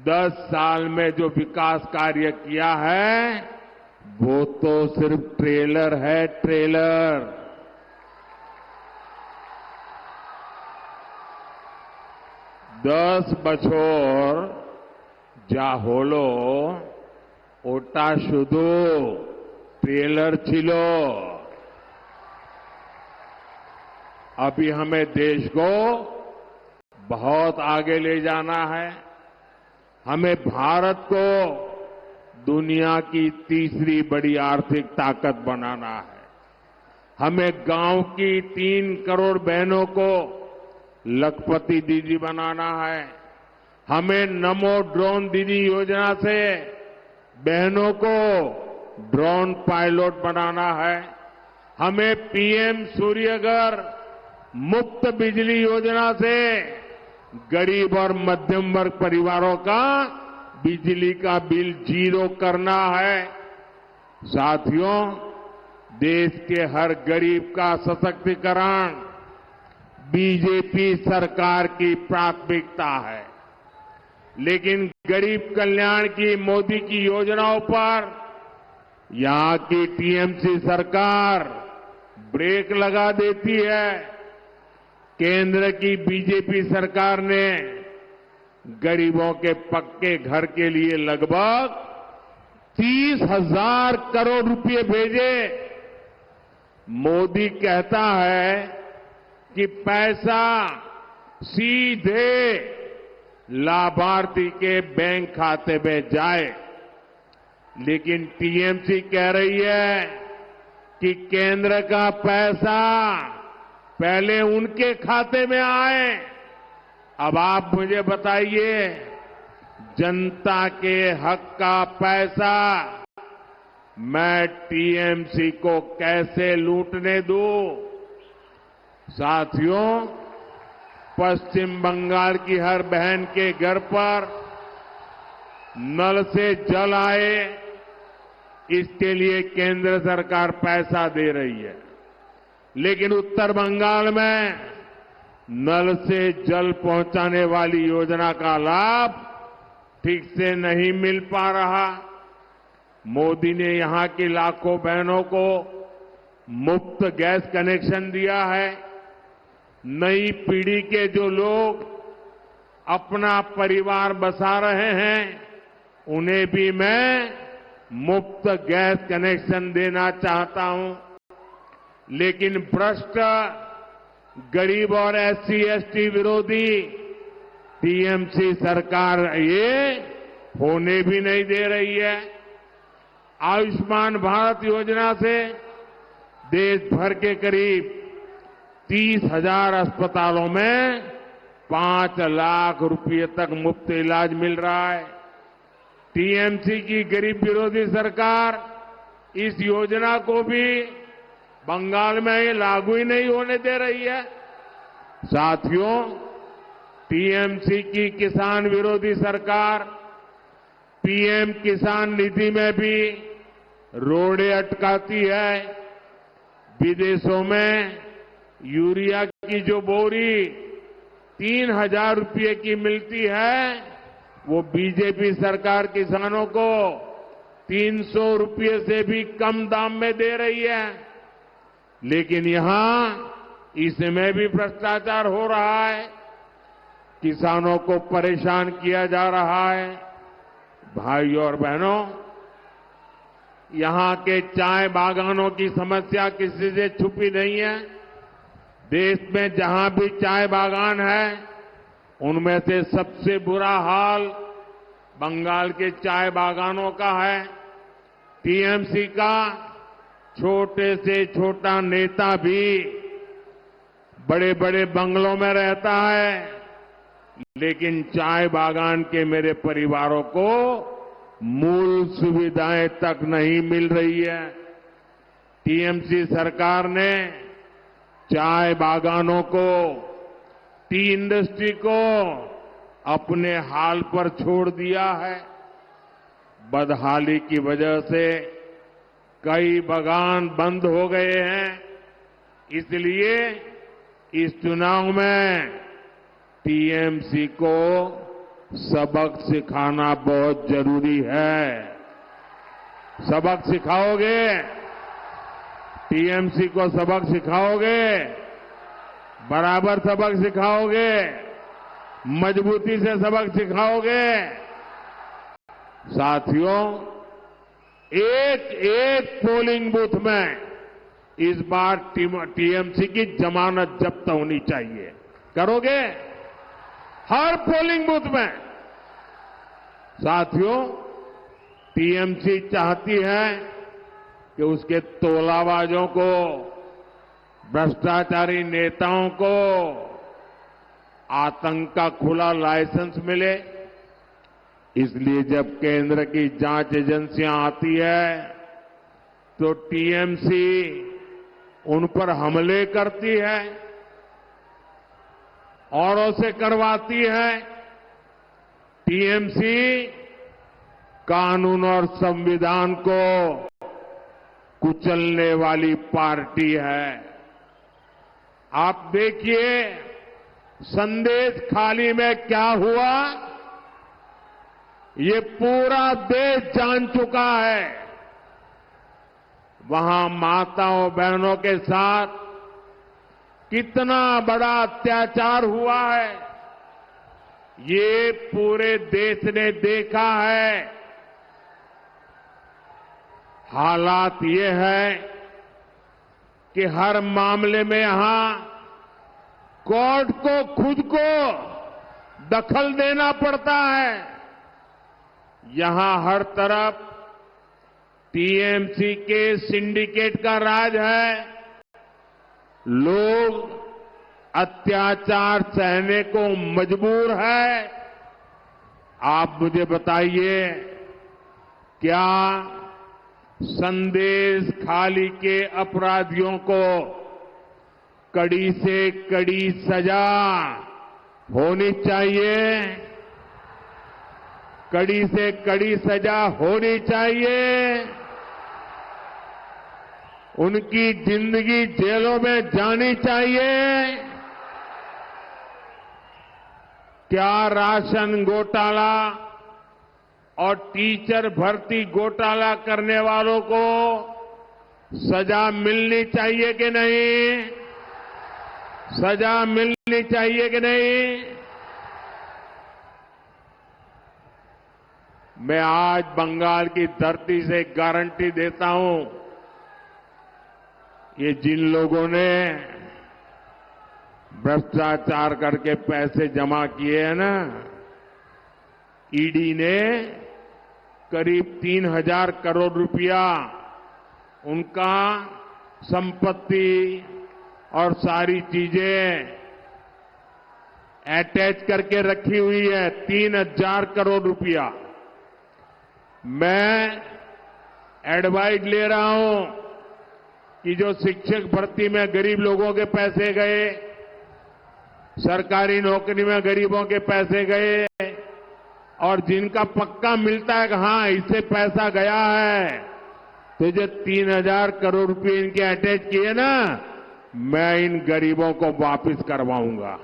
10 साल में जो विकास कार्य किया है वो तो सिर्फ ट्रेलर है, ट्रेलर। 10 বছর যা হলো ওটা শুধু ट्रेलर ছিল। अभी हमें देश को बहुत आगे ले जाना है। हमें भारत को दुनिया की तीसरी बड़ी आर्थिक ताकत बनाना है। हमें गांव की 3 करोड़ बहनों को लखपति दीदी बनाना है। हमें नमो ड्रोन दीदी योजना से बहनों को ड्रोन पायलट बनाना है। हमें पीएम सूर्यघर मुफ्त बिजली योजना से गरीब और मध्यम वर्ग परिवारों का बिजली का बिल 0 करना है। साथियों, देश के हर गरीब का सशक्तिकरण बीजेपी सरकार की प्राथमिकता है। लेकिन गरीब कल्याण की मोदी की योजनाओं पर यहां की टीएमसी सरकार ब्रेक लगा देती है। केंद्र की बीजेपी सरकार ने गरीबों के पक्के घर के लिए लगभग 30,000 करोड़ रुपए भेजे। मोदी कहता है कि पैसा सीधे लाभार्थी के बैंक खाते में जाए, लेकिन टीएमसी कह रही है कि केंद्र का पैसा पहले उनके खाते में आए। अब आप मुझे बताइए, जनता के हक का पैसा मैं टीएमसी को कैसे लूटने दूं? साथियों, पश्चिम बंगाल की हर बहन के घर पर नल से जल आए, इसके लिए केंद्र सरकार पैसा दे रही है। लेकिन उत्तर बंगाल में नल से जल पहुंचाने वाली योजना का लाभ ठीक से नहीं मिल पा रहा। मोदी ने यहां की लाखों बहनों को मुफ्त गैस कनेक्शन दिया है। नई पीढ़ी के जो लोग अपना परिवार बसा रहे हैं, उन्हें भी मैं मुफ्त गैस कनेक्शन देना चाहता हूं। लेकिन भ्रष्ट, गरीब और एससी एसटी विरोधी टीएमसी सरकार ये होने भी नहीं दे रही है। आयुष्मान भारत योजना से देश भर के करीब 30,000 अस्पतालों में 5 लाख रुपए तक मुफ्त इलाज मिल रहा है। टीएमसी की गरीब विरोधी सरकार इस योजना को भी बंगाल में ये लागू ही नहीं होने दे रही है। साथियों, टीएमसी की किसान विरोधी सरकार पीएम किसान निधि में भी रोड़े अटकाती है। विदेशों में यूरिया की जो बोरी 3,000 रुपये की मिलती है, वो बीजेपी सरकार किसानों को 300 रुपये से भी कम दाम में दे रही है। लेकिन यहां इसमें भी भ्रष्टाचार हो रहा है, किसानों को परेशान किया जा रहा है। भाइयों और बहनों, यहां के चाय बागानों की समस्या किसी से छुपी नहीं है। देश में जहां भी चाय बागान है, उनमें से सबसे बुरा हाल बंगाल के चाय बागानों का है। टीएमसी का छोटे से छोटा नेता भी बड़े बड़े बंगलों में रहता है, लेकिन चाय बागान के मेरे परिवारों को मूल सुविधाएं तक नहीं मिल रही है। टीएमसी सरकार ने चाय बागानों को, टी इंडस्ट्री को अपने हाल पर छोड़ दिया है। बदहाली की वजह से कई बागान बंद हो गए हैं। इसलिए इस चुनाव में टीएमसी को सबक सिखाना बहुत जरूरी है। सबक सिखाओगे? टीएमसी को सबक सिखाओगे? बराबर सबक सिखाओगे? मजबूती से सबक सिखाओगे? साथियों, एक एक पोलिंग बूथ में इस बार टीएमसी की जमानत जब्त होनी चाहिए। करोगे? हर पोलिंग बूथ में। साथियों, टीएमसी चाहती है कि उसके तोलाबाजों को, भ्रष्टाचारी नेताओं को आतंक का खुला लाइसेंस मिले। इसलिए जब केंद्र की जांच एजेंसियां आती है तो टीएमसी उन पर हमले करती है, औरों से करवाती है। टीएमसी कानून और संविधान को कुचलने वाली पार्टी है। आप देखिए संदेश खाली में क्या हुआ, ये पूरा देश जान चुका है। वहां माताओं बहनों के साथ कितना बड़ा अत्याचार हुआ है, ये पूरे देश ने देखा है। हालात ये है कि हर मामले में यहां कोर्ट को खुद को दखल देना पड़ता है। यहां हर तरफ टीएमसी के सिंडिकेट का राज है। लोग अत्याचार सहने को मजबूर है। आप मुझे बताइए, क्या संदेश खाली के अपराधियों को कड़ी से कड़ी सजा होनी चाहिए? कड़ी से कड़ी सजा होनी चाहिए? उनकी जिंदगी जेलों में जानी चाहिए? क्या राशन घोटाला और टीचर भर्ती घोटाला करने वालों को सजा मिलनी चाहिए कि नहीं? सजा मिलनी चाहिए कि नहीं? मैं आज बंगाल की धरती से गारंटी देता हूं, ये जिन लोगों ने भ्रष्टाचार करके पैसे जमा किए हैं ना, ईडी ने करीब 3,000 करोड़ रुपया उनका संपत्ति और सारी चीजें अटैच करके रखी हुई है। 3,000 करोड़ रुपया। मैं एडवाइस ले रहा हूं कि जो शिक्षक भर्ती में गरीब लोगों के पैसे गए, सरकारी नौकरी में गरीबों के पैसे गए, और जिनका पक्का मिलता है कि हां इससे पैसा गया है, तो जो 3,000 करोड़ रुपए इनके अटैच किए ना, मैं इन गरीबों को वापस करवाऊंगा।